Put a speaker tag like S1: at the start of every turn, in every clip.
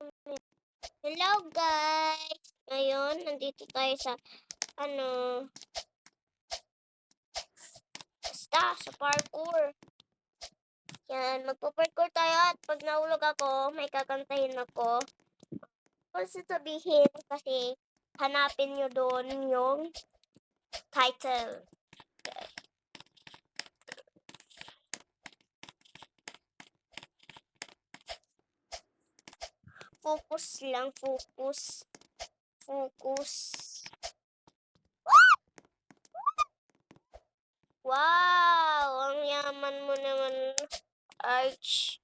S1: Hello guys! Ngayon, nandito tayo sa, sa parkour. Yan, magpo-parkour tayo at pag nahulog ako, may kakantahin ako. Kung sasabihin kasi, hanapin nyo doon yung title. Focus lang, focus. Focus. Wow! Ang yaman mo naman, Arch.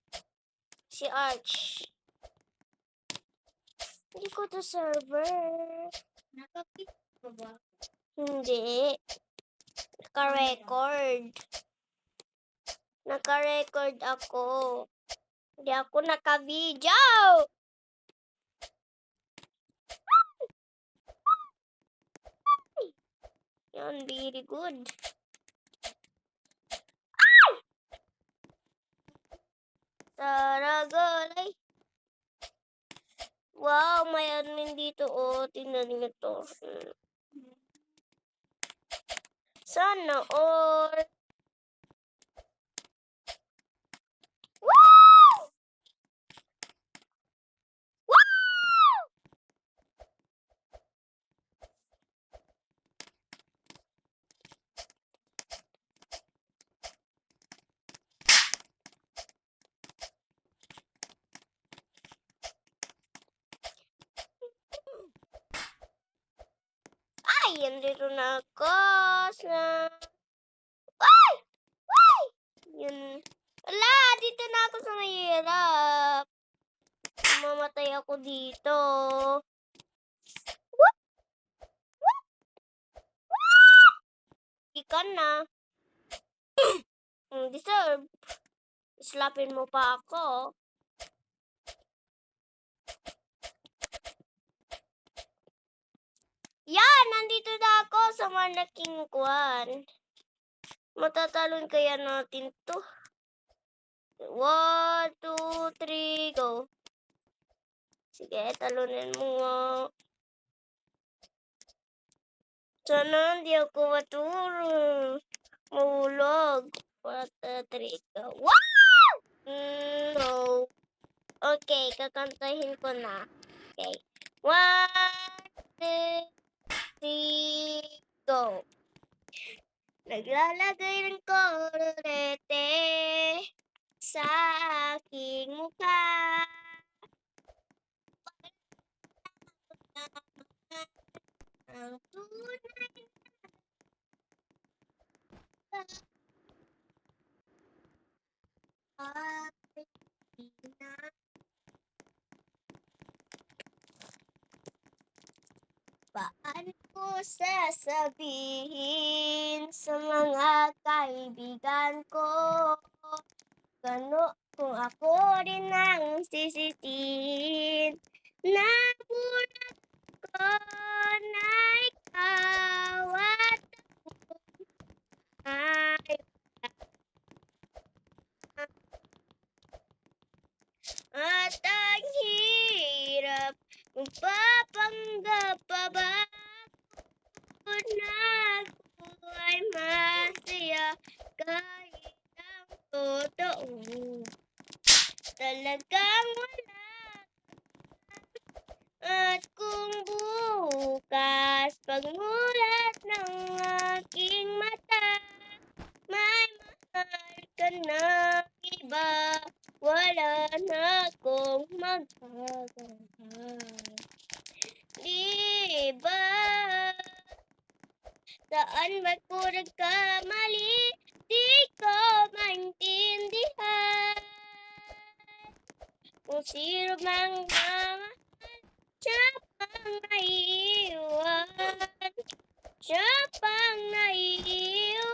S1: Si Arch. Hindi ko to server. Nakapit ko ba? Hindi. Naka-record. Naka-record ako. Hindi ako naka-video. Yan, very good. Taragolay. Wow, may admin dito. Oh, tingnan nyo to. Sana all. Wow! Wow! Ay, andito na ako sa... Ay! Ay! Yun. Wala, dito na ako sa mahirap. Mamatay ako dito. Ikan na. Deserve. Slapin mo pa ako. Yan, nandito na ako sa malaking kwan. Matatalon kaya natin to. 1, 2, 3, go. Sige, talunin mo nga. Sana hindi ako mahulog. 1, 2, 3, go. Wow! No. Okay, kakantahin ko na. Okay. 1, 2, 3, go. Naglalagay ng kolorete sa aking mukha. Ang tunay na paano ko sasabihin sa mga kaibigan ko kung ako rin ang sisisihin na bulat ko na ikaw at ay at ang hirap magpapanggap pa ba na ako ay masaya kahit ang totoo talagang wala. At kung bukas pagmulat ng aking mata may mahal ka na iba, wala na akong magagawa. Diba? Saan ba ko nagkamali? Di ko maintindihan. Kung sino mang mamahal, siya pang naiiwan. Siya pang naiiwan.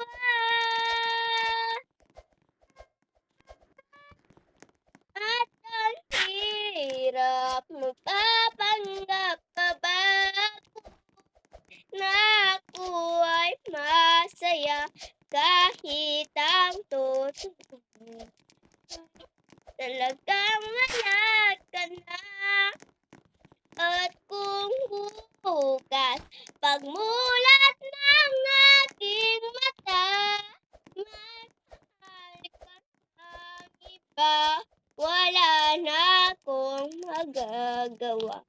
S1: At ang hirap magpapanggap pa ba na ako ay masaya kahit ang totoo talagang wala ka na. pagmulat ng aking mata, mahal ka ng iba, wala na akong magagawa.